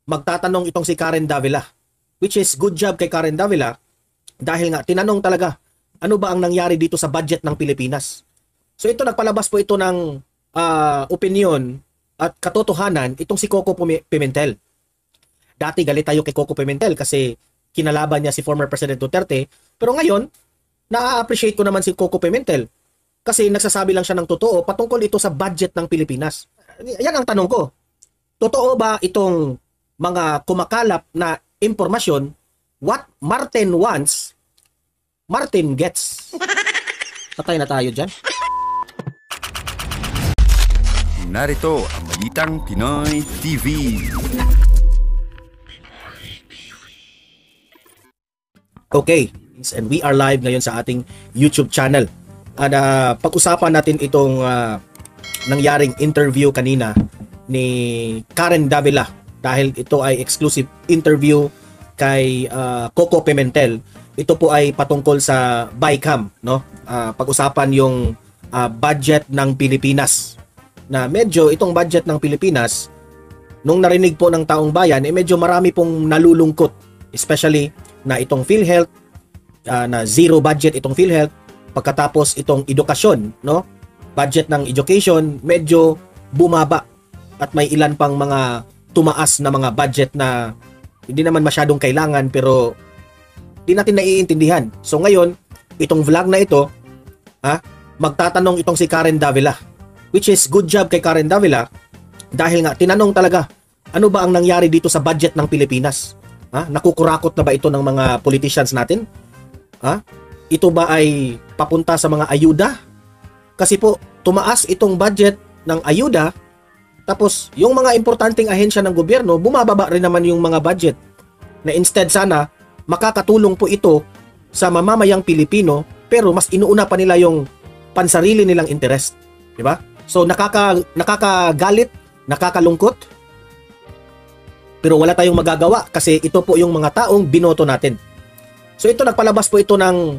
magtatanong itong si Karen Davila. Which is good job kay Karen Davila dahil nga tinanong talaga ano ba ang nangyari dito sa budget ng Pilipinas. So ito nagpalabas po ito ng opinion at katotohanan itong si Coco Pimentel. Dati galit tayo kay Coco Pimentel kasi kinalaban niya si former President Duterte, pero ngayon na-appreciate ko naman si Coco Pimentel kasi nagsasabi lang siya ng totoo patungkol ito sa budget ng Pilipinas. Yan ang tanong ko. Totoo ba itong mga kumakalap na impormasyon? What Martin wants, Martin gets. Patay na tayo dyan. Narito ang Balitang Pinoy TV. Okay, and we are live ngayon sa ating YouTube channel. At pag-usapan natin itong nangyaring interview kanina ni Karen Davila dahil ito ay exclusive interview kay Coco Pimentel. Ito po ay patungkol sa BICAM, no? Pag-usapan yung budget ng Pilipinas. Na medyo itong budget ng Pilipinas nung narinig po ng taong bayan medyo marami pong nalulungkot, especially na itong PhilHealth na zero budget itong PhilHealth, pagkatapos itong edukasyon, no? Budget ng education medyo bumaba at may ilan pang mga tumaas na mga budget na hindi naman masyadong kailangan pero di natin naiintindihan. So ngayon, itong vlog na ito, magtatanong itong si Karen Davila. Which is good job kay Karen Davila dahil nga tinanong talaga ano ba ang nangyari dito sa budget ng Pilipinas. Nakukurakot na ba ito ng mga politicians natin? Ito ba ay papunta sa mga ayuda? Kasi po tumaas itong budget ng ayuda tapos yung mga importanteng ahensya ng gobyerno bumababa rin naman yung mga budget na instead sana makakatulong po ito sa mamamayang Pilipino pero mas inuuna pa nila yung pansarili nilang interest. Diba? So nakakagalit, nakakalungkot, pero wala tayong magagawa kasi ito po yung mga taong binoto natin. So ito nagpalabas po ito ng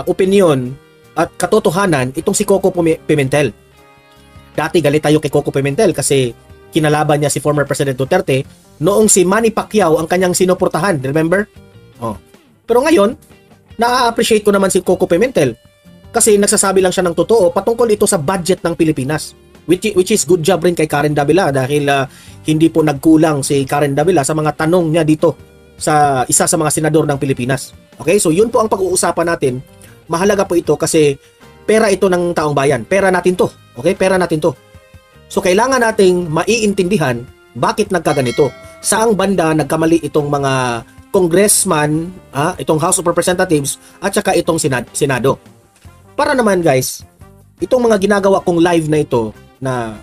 opinion at katotohanan itong si Coco Pimentel. Dati galit tayo kay Coco Pimentel kasi kinalaban niya si former President Duterte noong si Manny Pacquiao ang kanyang sinuportahan, remember? Pero ngayon, na-appreciate ko naman si Coco Pimentel kasi nagsasabi lang siya ng totoo patungkol ito sa budget ng Pilipinas. Which is good job rin kay Karen Davila dahil hindi po nagkulang si Karen Davila sa mga tanong niya dito sa isa sa mga senador ng Pilipinas. Okay, so yun po ang pag-uusapan natin. Mahalaga po ito kasi pera ito ng taong bayan. Pera natin to. Okay, pera natin to. So kailangan nating maiintindihan bakit nagkaganito. Saang banda nagkamali itong mga congressman, itong House of Representatives at saka itong Senado. Para naman guys, itong mga ginagawa kong live na ito na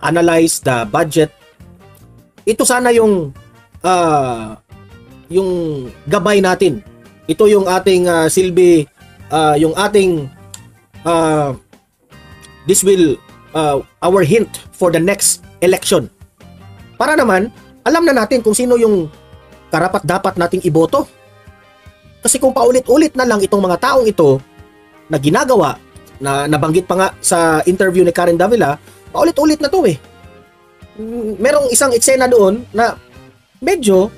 analyze the budget, ito sana yung gabay natin. Ito yung ating silbi, yung ating this will our hint for the next election. Para naman alam na natin kung sino yung karapat-dapat nating iboto. Kasi kung paulit-ulit na lang itong mga taong ito na ginagawa, na nabanggit pa nga sa interview ni Karen Davila, paulit-ulit na to eh. Merong isang eksena doon na medyo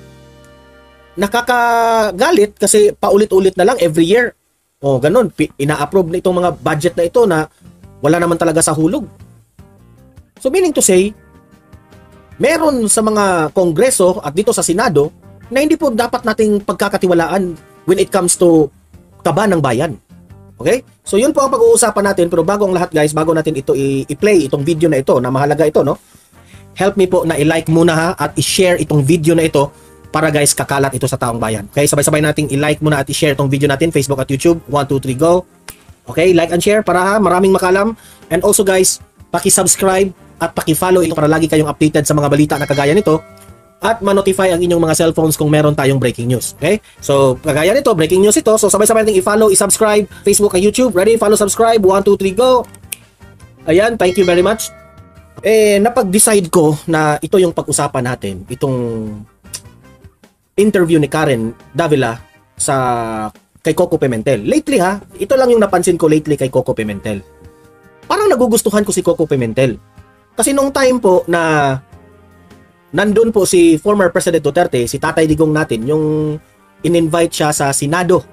nakakagalit kasi paulit-ulit na lang every year. Ganun, ina-approve na itong mga budget na ito na wala naman talaga sa hulog. So meaning to say, meron sa mga kongreso at dito sa Senado na hindi po dapat nating pagkakatiwalaan when it comes to kaban ng bayan. Okay? So yun po ang pag-uusapan natin, pero bago ang lahat guys, bago natin ito i-play itong video na ito, na mahalaga ito, no? Help me po na i-like muna ha at i-share itong video na ito para guys kakalat ito sa taong bayan. Okay? Sabay-sabay nating i-like muna at i-share itong video natin, Facebook at YouTube. 1, 2, 3, go! Okay? Like and share para maraming makalam. And also guys, paki-subscribe at paki-follow ito para lagi kayong updated sa mga balita na kagaya nito at ma-notify ang inyong mga cellphones kung meron tayong breaking news. Okay? So, kagaya nito, breaking news ito. So, sabay-sabay natin i-follow, i-subscribe, Facebook at YouTube. Ready? Follow, subscribe. 1, 2, 3, go! Ayan, thank you very much. Napag-decide ko na ito yung pag-usapan natin. Itong interview ni Karen Davila kay Coco Pimentel. Lately ha, ito lang yung napansin ko lately kay Coco Pimentel. Parang nagugustuhan ko si Coco Pimentel. Kasi nung time po na nandun po si former President Duterte, si Tatay Digong natin, yung in-invite siya sa Senado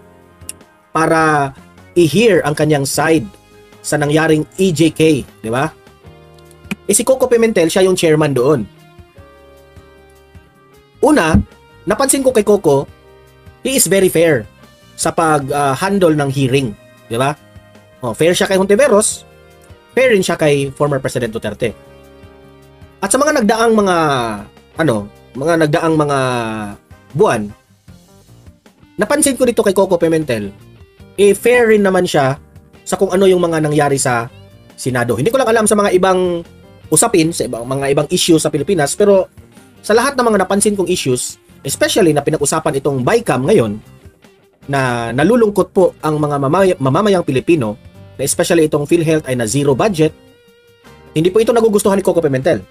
para i-hear ang kanyang side sa nangyaring EJK, di ba? Si Coco Pimentel, siya yung chairman doon. Una, napansin ko kay Coco, he is very fair sa pag-handle ng hearing, di ba? Fair siya kay Hontiveros, fair rin siya kay former President Duterte. At sa mga nagdaang mga buwan, napansin ko dito kay Coco Pimentel, fair rin naman siya sa kung ano yung mga nangyari sa Senado. Hindi ko lang alam sa mga ibang usapin, sa mga ibang issues sa Pilipinas, pero sa lahat ng mga napansin kong issues, especially na pinag-usapan itong BICAM ngayon, na nalulungkot po ang mga mamamayang Pilipino, na especially itong PhilHealth ay na zero budget, hindi po ito nagugustuhan ni Coco Pimentel.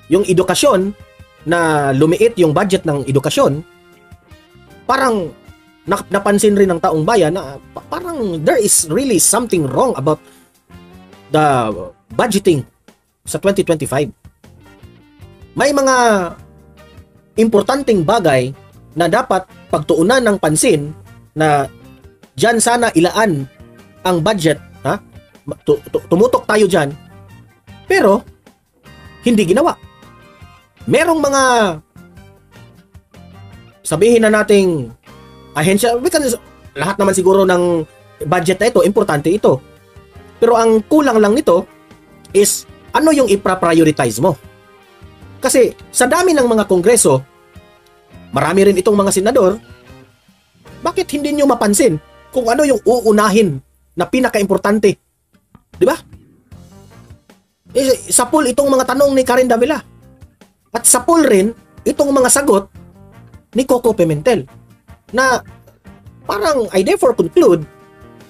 Yung edukasyon, na lumiit yung budget ng edukasyon, parang napansin rin ng taong bayan na parang there is really something wrong about the budgeting sa 2025. May mga importanteng bagay na dapat pagtuunan ng pansin na dyan sana ilaan ang budget, ha? Tumutok tayo dyan, pero hindi ginawa. Merong mga sabihin na nating ahensya, lahat naman siguro ng budget na ito, importante ito. Pero ang kulang lang nito is ano yung ipra-prioritize mo. Kasi sa dami ng mga kongreso, marami rin itong mga senador, bakit hindi nyo mapansin kung ano yung uunahin na pinaka-importante? Di ba? Sa pool itong mga tanong ni Karen Davila. At sa pool rin, itong mga sagot ni Coco Pimentel. Na parang I therefore conclude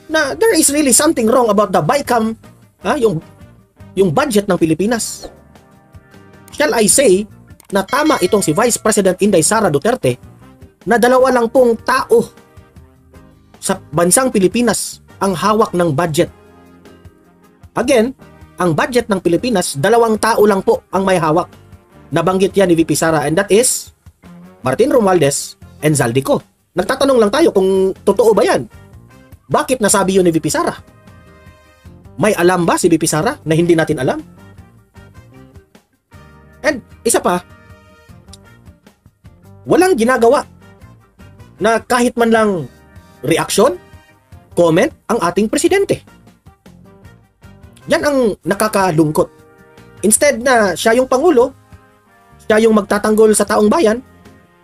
na there is really something wrong about the BICAM, yung budget ng Pilipinas. Shall I say na tama itong si Vice President Inday Sara Duterte na 20 tao sa bansang Pilipinas ang hawak ng budget. Again, ang budget ng Pilipinas, 2 tao lang po ang may hawak. Nabanggit yan ni VP Sara, and that is Martin Romualdez and Zaldico. Nagtatanong lang tayo kung totoo ba yan. Bakit nasabi yun ni VP Sara? May alam ba si VP Sara na hindi natin alam? And isa pa, walang ginagawa na kahit man lang reaction, comment ang ating presidente. Yan ang nakakalungkot. Instead na siya yung Pangulo, siya yung magtatanggol sa taong bayan,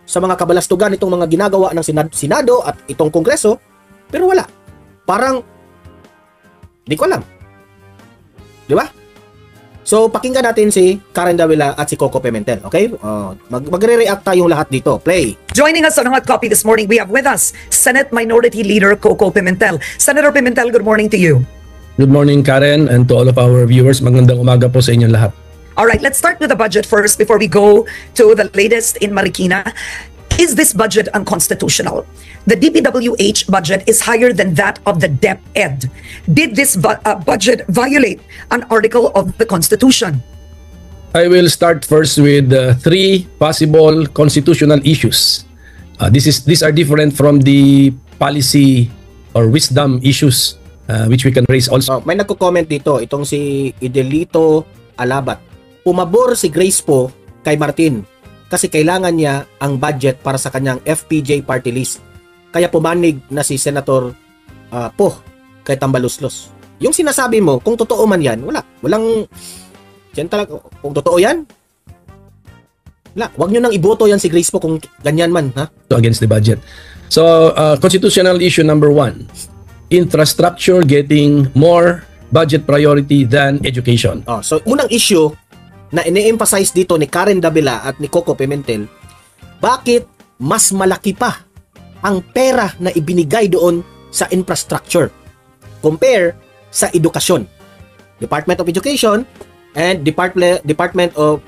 sa mga kabalastugan itong mga ginagawa ng Senado at itong Kongreso, pero wala. Parang, di ko alam. Di ba? So, pakinggan natin si Karen Davila at si Coco Pimentel. Okay? Magre-react tayong lahat dito. Play. Joining us on Hot Copy this morning, we have with us Senate Minority Leader Coco Pimentel. Senator Pimentel, good morning to you. Good morning, Karen, and to all of our viewers. Magandang umaga po sa inyong lahat. All right, let's start with the budget first before we go to the latest in Marikina. Is this budget unconstitutional? The DPWH budget is higher than that of the DepEd. Did this budget violate an article of the Constitution? I will start first with 3 possible constitutional issues. These are different from the policy or wisdom issues which we can raise also. May nagko-comment dito, itong si Idelito Alabat. Pumabor si Grace po kay Martin kasi kailangan niya ang budget para sa kanyang FPJ party list. Kaya pumanig na si Senator Po kay Tambaluslos. Yung sinasabi mo, kung totoo man yan, walang yan talaga, kung totoo yan, wag nyo nang iboto yan si Grace po kung ganyan man, ha? So against the budget. So, constitutional issue number 1, infrastructure getting more budget priority than education. So, unang issue na ine-emphasize dito ni Karen Davila at ni Coco Pimentel, bakit mas malaki pa ang pera na ibinigay doon sa infrastructure compare sa edukasyon. Department of Education and Department of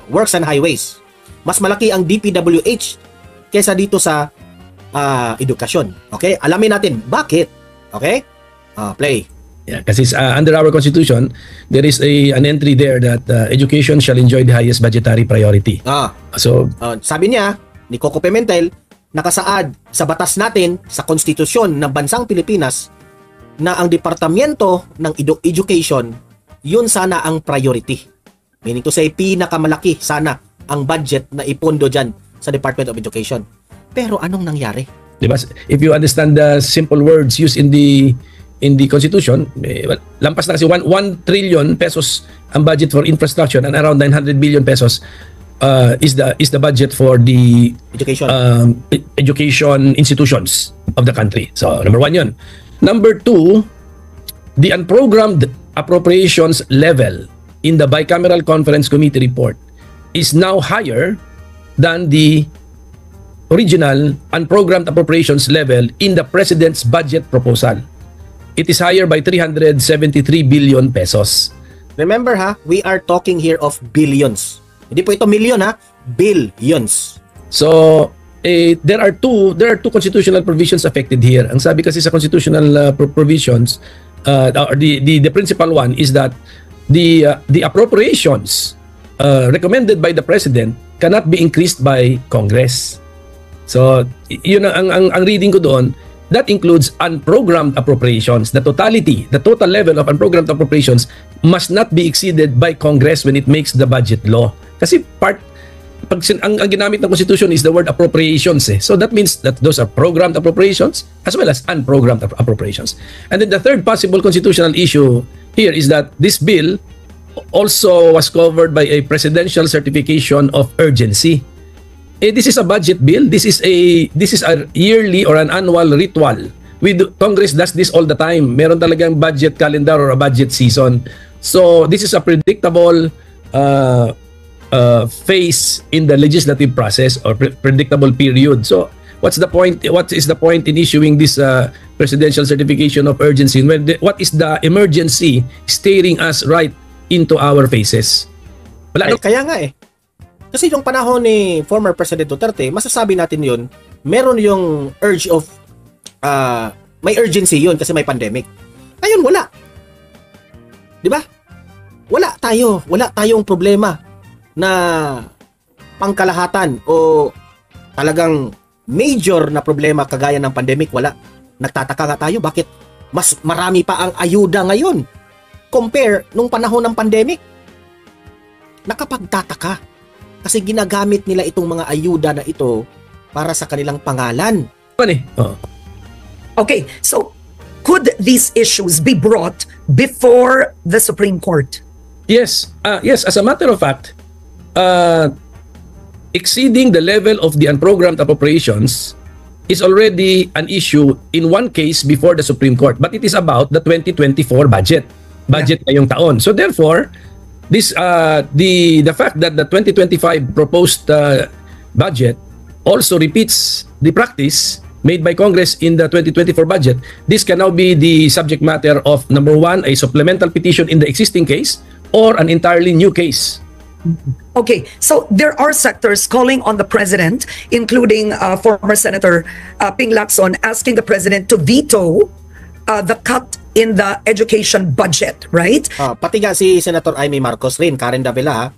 Works and Highways. Mas malaki ang DPWH kaysa dito sa edukasyon. Okay? Alamin natin bakit. Okay? Play. Yeah, kasi under our constitution, there is an entry there that education shall enjoy the highest budgetary priority. So, Sabi niya, ni Coco Pimentel, nakasaad sa batas natin, sa konstitusyon ng bansang Pilipinas, na ang departamento ng education, yun sana ang priority. Meaning to say, pinakamalaki sana ang budget na ipondo dyan sa Department of Education. Pero anong nangyari? diba? If you understand the simple words used in the constitution, lampas na kasi 1 trillion pesos ang budget for infrastructure and around 900 billion pesos is the budget for the education institutions of the country. So number 1 yun. Number 2, the unprogrammed appropriations level in the bicameral conference committee report is now higher than the original unprogrammed appropriations level in the president's budget proposal. It is higher by 373 billion pesos. Remember we are talking here of billions. Hindi po ito million billions. So there are two constitutional provisions affected here. Ang sabi kasi sa constitutional provisions, the principal one is that the appropriations recommended by the president cannot be increased by Congress. So yun ang reading ko doon. That includes unprogrammed appropriations. The total level of unprogrammed appropriations must not be exceeded by Congress when it makes the budget law. Kasi ang ginamit ng Constitution is the word appropriations. So that means that those are programmed appropriations as well as unprogrammed appropriations. And then the third possible constitutional issue here is that this bill also was covered by a presidential certification of urgency. This is a budget bill. This is a yearly or an annual ritual. Congress does this all the time. Meron talagang budget calendar or a budget season. So this is a predictable phase in the legislative process or predictable period. So what's the point? What is the point in issuing this presidential certification of urgency? What is the emergency staring us right into our faces? Wala. Kaya nga kasi yung panahon ni former President Duterte, masasabi natin yun, meron yung urge of, may urgency yun kasi may pandemic. Ngayon, wala. Diba? Wala tayong problema na pangkalahatan o talagang major na problema kagaya ng pandemic. Wala. Nagtataka nga tayo, bakit mas marami pa ang ayuda ngayon compare nung panahon ng pandemic? Nakapagtataka. Kasi ginagamit nila itong mga ayuda na ito para sa kanilang pangalan. Okay, so could these issues be brought before the Supreme Court? Yes. Yes, as a matter of fact, exceeding the level of the unprogrammed appropriations is already an issue in one case before the Supreme Court. But it is about the 2024 budget ngayong taon. So therefore, the fact that the 2025 proposed budget also repeats the practice made by Congress in the 2024 budget, this can now be the subject matter of number 1, a supplemental petition in the existing case or an entirely new case. Okay, so there are sectors calling on the president, including former Senator Ping Lacson, asking the president to veto the cut in the education budget, right? Pati nga si Senator Amy Marcos rin, Karen Davila.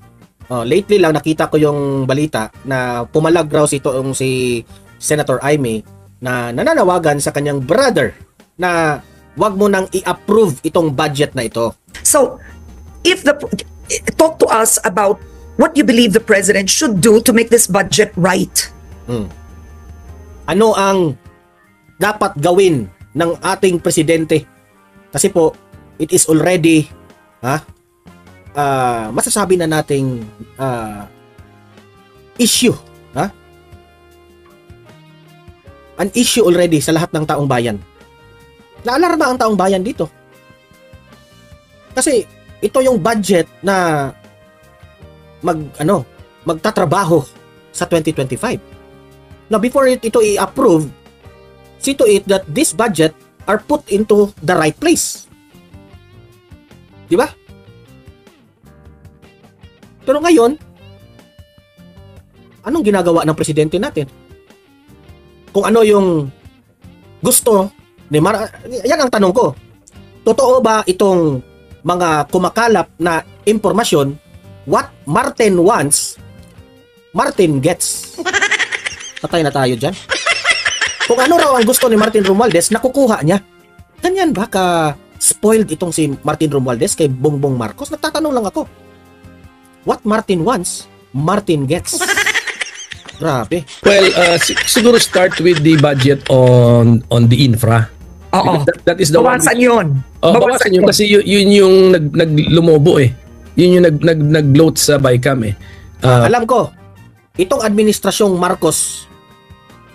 Lately lang nakita ko yung balita na pumalag raw si Senator Amy na nananawagan sa kanyang brother na wag mo nang i-approve itong budget na ito. So, talk to us about what you believe the president should do to make this budget right. Ano ang dapat gawin ng ating presidente? Kasi po, it is already masasabi na nating issue. An issue already sa lahat ng taong bayan. Naalarma ang taong bayan dito. Kasi ito yung budget na magtatrabaho sa 2025. Now, before ito i-approve, see to it that this budget are put into the right place. Di ba? Pero ngayon, anong ginagawa ng presidente natin? Kung ano yung gusto ni yan ang tanong ko. totoo ba itong mga kumakalap na impormasyon? What Martin wants, Martin gets. Patay na tayo dyan. Kung ano raw ang gusto ni Martin Romualdez, nakukuha niya. Ganyan ba ka spoiled itong si Martin Romualdez kay Bongbong Marcos? Nagtatanong lang ako. What Martin wants, Martin gets. Grabe. Well, siguro start with the budget on the infra. Oo. That is the Bawasan yun. bawasan yun kasi yun yung naglumobo eh. Yun yung nag-bloat sa BICAM eh. Alam ko, itong administrasyong Marcos,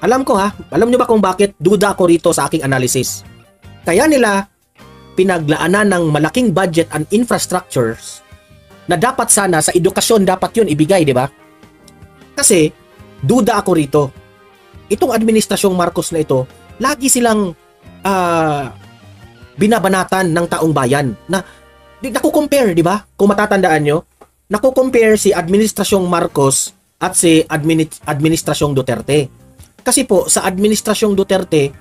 alam ko ha, alam nyo ba kung bakit duda ako rito sa aking analysis? Kaya nila pinaglaanan ng malaking budget and infrastructures na dapat sana sa edukasyon dapat yun ibigay, di ba? Kasi, duda ako rito. Itong administrasyong Marcos na ito, lagi silang binabanatan ng taong bayan na nakukompare, di ba? Kung matatandaan nyo, nakukompare si administrasyong Marcos at si administrasyong Duterte. Kasi po, sa administrasyong Duterte,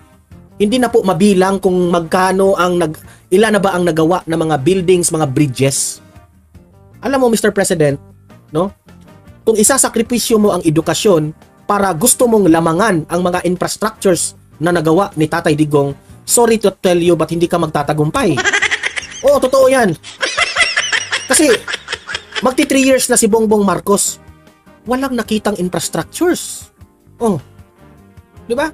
hindi na po mabilang kung magkano ilan na ba ang nagawa ng mga buildings, mga bridges. Alam mo, Mr. President, no? Kung isasakripisyo mo ang edukasyon para gusto mong lamangan ang mga infrastructures na nagawa ni Tatay Digong, sorry to tell you, but hindi ka magtatagumpay. Oo, totoo yan. Kasi, magti 3 years na si Bongbong Marcos, walang nakitang infrastructures. Oh, di ba?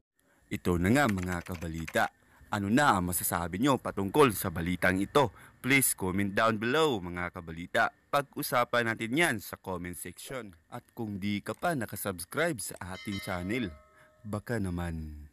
Ito na nga mga kabalita. Ano na ang masasabi nyo patungkol sa balitang ito? Please comment down below mga kabalita. Pag-usapan natin yan sa comment section. At kung di ka pa nakasubscribe sa ating channel, baka naman